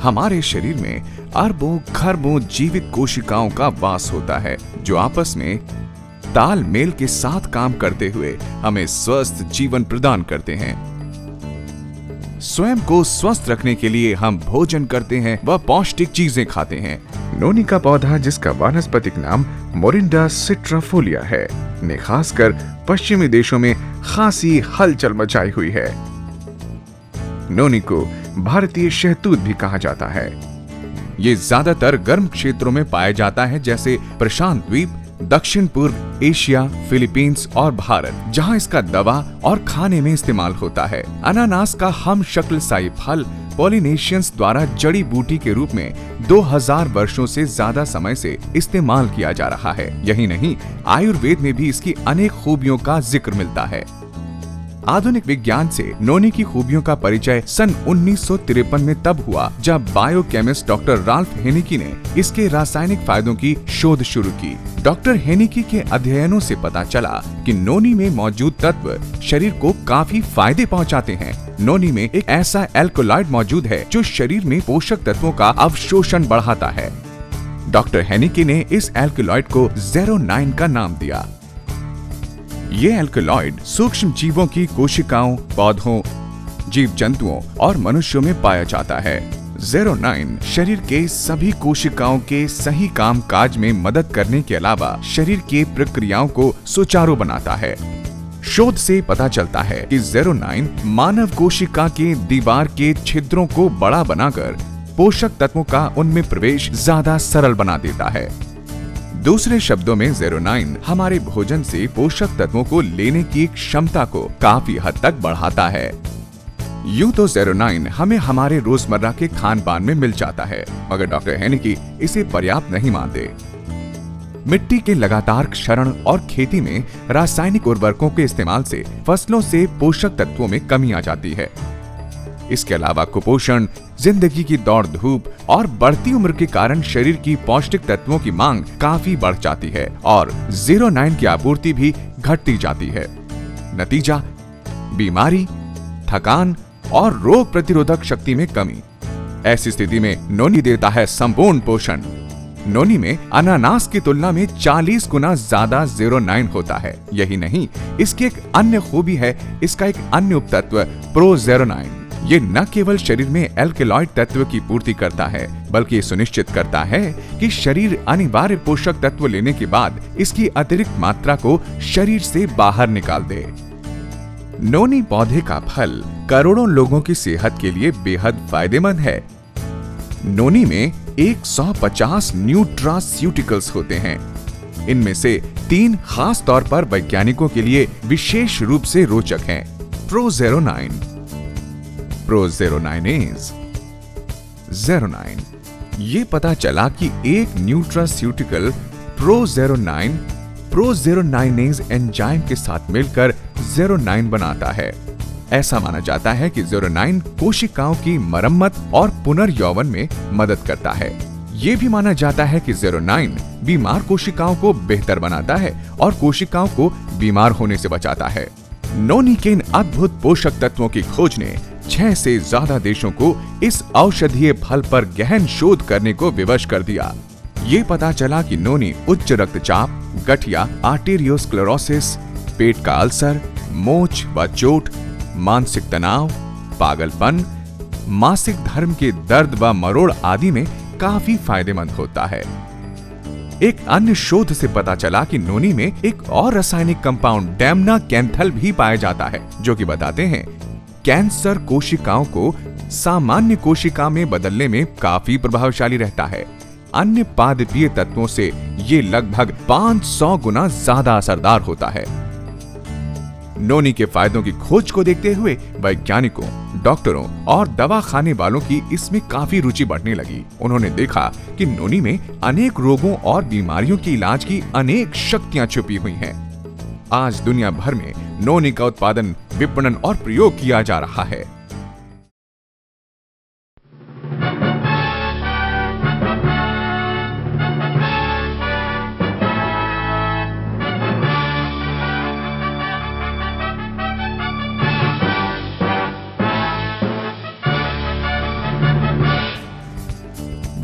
हमारे शरीर में अरबों खरबों जीवित कोशिकाओं का वास होता है, जो आपस में तालमेल के साथ काम करते हुए हमें स्वस्थ जीवन प्रदान करते हैं। स्वयं को स्वस्थ रखने के लिए हम भोजन करते हैं व पौष्टिक चीजें खाते हैं। नोनी का पौधा, जिसका वानस्पतिक नाम मोरिंडा सिट्राफोलिया है, ने खासकर पश्चिमी देशों में खासी हलचल मचाई हुई है। नोनी को भारतीय शहतूत भी कहा जाता है। ये ज्यादातर गर्म क्षेत्रों में पाया जाता है, जैसे प्रशांत द्वीप, दक्षिण पूर्व एशिया, फिलीपींस और भारत, जहां इसका दवा और खाने में इस्तेमाल होता है। अनानास का हम शक्ल साई फल पॉलिनेशियंस द्वारा जड़ी बूटी के रूप में 2000 वर्षों से ज्यादा समय से इस्तेमाल किया जा रहा है। यही नहीं, आयुर्वेद में भी इसकी अनेक खूबियों का जिक्र मिलता है। आधुनिक विज्ञान से नोनी की खूबियों का परिचय सन 1953 में तब हुआ जब बायोकेमिस्ट डॉक्टर राल्फ हेनिकी ने इसके रासायनिक फायदों की शोध शुरू की। डॉक्टर हेनिकी के अध्ययनों से पता चला कि नोनी में मौजूद तत्व शरीर को काफी फायदे पहुंचाते हैं। नोनी में एक ऐसा एल्कोलॉइड मौजूद है जो शरीर में पोषक तत्वों का अवशोषण बढ़ाता है। डॉक्टर हेनिकी ने इस एल्कोलॉइड को ज़ेरोनाइन का नाम दिया। ये एल्कोलॉइड सूक्ष्म जीवों की कोशिकाओं, पौधों, जीव जंतुओं और मनुष्यों में पाया जाता है। ज़ेरोनाइन शरीर के सभी कोशिकाओं के सही काम काज में मदद करने के अलावा शरीर के प्रक्रियाओं को सुचारू बनाता है। शोध से पता चलता है कि ज़ेरोनाइन मानव कोशिका के दीवार के छिद्रों को बड़ा बनाकर पोषक तत्वों का उनमें प्रवेश ज्यादा सरल बना देता है। दूसरे शब्दों में, ज़ेरोनाइन हमारे भोजन से पोषक तत्वों को लेने की क्षमता को काफी हद तक बढ़ाता है। यूं तो ज़ेरोनाइन हमें हमारे रोजमर्रा के खान पान में मिल जाता है, मगर डॉक्टर हेनिकी इसे पर्याप्त नहीं मानते। मिट्टी के लगातार क्षरण और खेती में रासायनिक उर्वरकों के इस्तेमाल से फसलों से पोषक तत्वों में कमी आ जाती है। इसके अलावा कुपोषण, जिंदगी की दौड़ धूप और बढ़ती उम्र के कारण शरीर की पौष्टिक तत्वों की मांग काफी बढ़ जाती है और ज़ेरोनाइन की आपूर्ति भी घटती जाती है। नतीजा, बीमारी, थकान और रोग प्रतिरोधक शक्ति में कमी। ऐसी स्थिति में नोनी देता है संपूर्ण पोषण। नोनी में अनानास की तुलना में 40 गुना ज्यादा ज़ेरोनाइन होता है। यही नहीं, इसकी एक अन्य खूबी है इसका एक अन्य उपतत्व प्रोज़ेरोनाइन। ये न केवल शरीर में एल्कलॉइड तत्व की पूर्ति करता है, बल्कि ये सुनिश्चित करता है कि शरीर अनिवार्य पोषक तत्व लेने के बाद इसकी अतिरिक्त मात्रा को शरीर से बाहर निकाल दे। नोनी पौधे का फल करोड़ों लोगों की सेहत के लिए बेहद फायदेमंद है। नोनी में 150 न्यूट्रास्यूटिकल्स होते हैं। इनमें से 3 खास तौर पर वैज्ञानिकों के लिए विशेष रूप से रोचक हैं। प्रोज़ेरोनाइन, प्रोज़ेरोनाइनेज, ज़ेरोनाइन। ये पता चला कि एक न्यूट्रास्यूटिकल प्रोज़ेरोनाइनेज एंजाइम के साथ मिलकर ज़ेरोनाइन बनाता है। ऐसा माना जाता है कि ज़ेरोनाइन कोशिकाओं की मरम्मत और पुनर्यौवन में मदद करता है। ये भी माना जाता है कि ज़ेरोनाइन बीमार कोशिकाओं को बेहतर बनाता है और कोशिकाओं को बीमार होने से बचाता है। नोनी के इन अद्भुत पोषक तत्वों की खोज ने 6 से ज्यादा देशों को इस औषधीय फल पर गहन शोध करने को विवश कर दिया। ये पता चला कि नोनी उच्च रक्तचाप, गठिया, आर्टेरियोस्क्लेरोसिस, पेट का अल्सर, मोच व चोट, मानसिक तनाव, पागलपन, मासिक धर्म के दर्द व मरोड़ आदि में काफी फायदेमंद होता है। एक अन्य शोध से पता चला कि नोनी में एक और रासायनिक कंपाउंड डैमनाकैंथल भी पाया जाता है, जो कि बताते हैं कैंसर कोशिकाओं को सामान्य कोशिका में बदलने में काफी प्रभावशाली रहता है। अन्य पादपीय तत्वों से ये लगभग 500 गुना ज्यादा असरदार होता है। नोनी के फायदों की खोज को देखते हुए वैज्ञानिकों, डॉक्टरों और दवा खाने वालों की इसमें काफी रुचि बढ़ने लगी। उन्होंने देखा कि नोनी में अनेक रोगों और बीमारियों के इलाज की अनेक शक्तियां छुपी हुई हैं। आज दुनिया भर में नोनी का उत्पादन, विपणन और प्रयोग किया जा रहा है।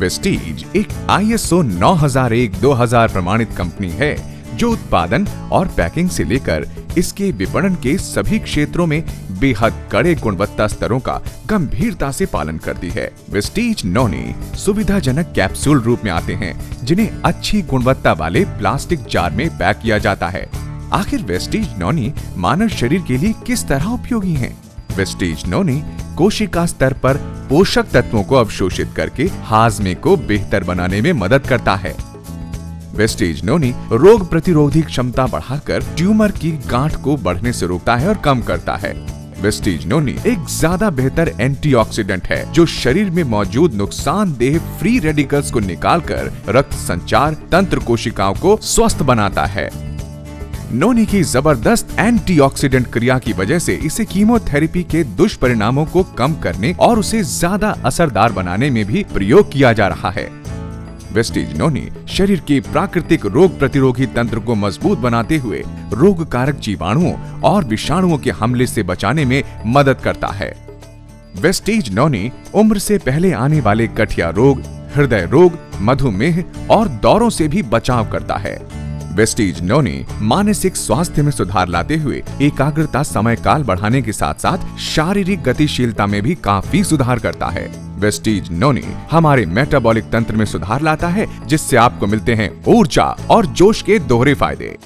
वेस्टीज एक ISO 9001-2000 प्रमाणित कंपनी है जो उत्पादन और पैकिंग से लेकर इसके विपणन के सभी क्षेत्रों में बेहद कड़े गुणवत्ता स्तरों का गंभीरता से पालन करती है। वेस्टीज नोनी सुविधाजनक कैप्सूल रूप में आते हैं जिन्हें अच्छी गुणवत्ता वाले प्लास्टिक जार में पैक किया जाता है। आखिर वेस्टीज नोनी मानव शरीर के लिए किस तरह उपयोगी हैं? वेस्टीज नोनी कोशिका स्तर पर पोषक तत्वों को अवशोषित करके हाजमे को बेहतर बनाने में मदद करता है। वेस्टीज नोनी रोग प्रतिरोधी क्षमता बढ़ाकर ट्यूमर की गांठ को बढ़ने से रोकता है और कम करता है। वेस्टीज नोनी एक ज्यादा बेहतर एंटीऑक्सीडेंट है जो शरीर में मौजूद नुकसानदेह फ्री रेडिकल्स को निकालकर रक्त संचार तंत्र कोशिकाओं को स्वस्थ बनाता है। नोनी की जबरदस्त एंटीऑक्सीडेंट क्रिया की वजह से इसे कीमोथेरेपी के दुष्परिणामों को कम करने और उसे ज्यादा असरदार बनाने में भी प्रयोग किया जा रहा है। वेस्टीज नोनी शरीर के प्राकृतिक रोग प्रतिरोधी तंत्र को मजबूत बनाते हुए रोग कारक जीवाणुओं और विषाणुओं के हमले से बचाने में मदद करता है। वेस्टीज नोनी उम्र से पहले आने वाले गठिया रोग, हृदय रोग, मधुमेह और दौरों से भी बचाव करता है। वेस्टीज नोनी मानसिक स्वास्थ्य में सुधार लाते हुए एकाग्रता समय काल बढ़ाने के साथ साथ शारीरिक गतिशीलता में भी काफी सुधार करता है। वेस्टीज नोनी हमारे मेटाबॉलिक तंत्र में सुधार लाता है जिससे आपको मिलते हैं ऊर्जा और जोश के दोहरे फायदे।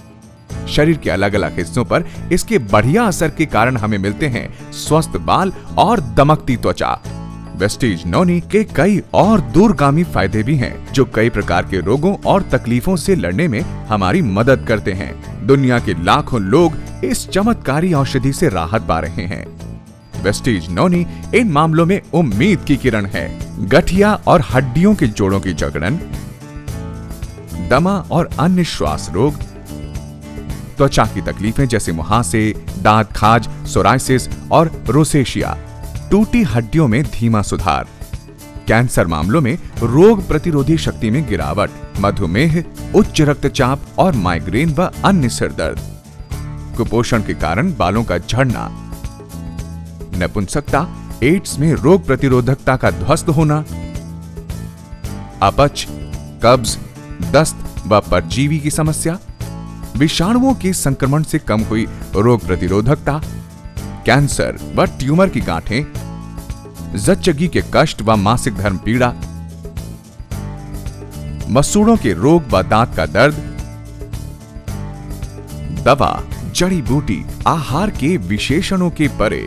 शरीर के अलग अलग हिस्सों पर इसके बढ़िया असर के कारण हमें मिलते हैं स्वस्थ बाल और दमकती त्वचा। वेस्टीज नोनी के कई और दूरगामी फायदे भी हैं जो कई प्रकार के रोगों और तकलीफों से लड़ने में हमारी मदद करते हैं। दुनिया के लाखों लोग इस चमत्कारी औषधि से राहत पा रहे हैं। वेस्टीज नोनी इन मामलों में उम्मीद की किरण है। गठिया और हड्डियों के जोड़ों की जकड़न, दमा और अन्य श्वास रोग, त्वचा की तकलीफें जैसे मुहासे, दांत खाज, सोराइसिस और रोसेशिया, टूटी हड्डियों में धीमा सुधार, कैंसर मामलों में रोग प्रतिरोधी शक्ति में गिरावट, मधुमेह, उच्च रक्तचाप और माइग्रेन व अन्य सिर दर्द, कुपोषण के कारण बालों का झड़ना, नपुंसकता, एड्स में रोग प्रतिरोधकता का ध्वस्त होना, अपच, कब्ज, दस्त व परजीवी की समस्या, विषाणुओं के संक्रमण से कम हुई रोग प्रतिरोधकता, कैंसर व ट्यूमर की गांठें, जच्चगी के कष्ट व मासिक धर्म पीड़ा, मसूड़ों के रोग व दांत का दर्द, दवा, जड़ी बूटी, आहार के विशेषणों के परे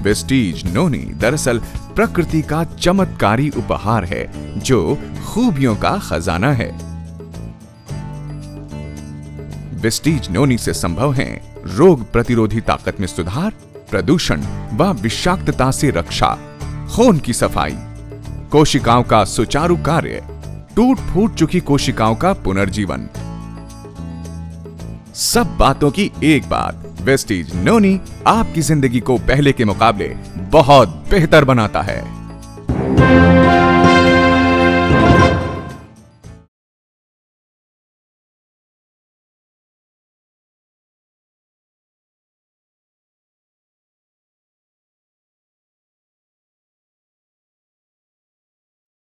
वेस्टीज नोनी दरअसल प्रकृति का चमत्कारी उपहार है जो खूबियों का खजाना है। वेस्टीज नोनी से संभव है रोग प्रतिरोधी ताकत में सुधार, प्रदूषण व विषाक्तता से रक्षा, खून की सफाई, कोशिकाओं का सुचारू कार्य, टूट फूट चुकी कोशिकाओं का पुनर्जीवन। सब बातों की एक बात, वेस्टीज नोनी आपकी जिंदगी को पहले के मुकाबले बहुत बेहतर बनाता है।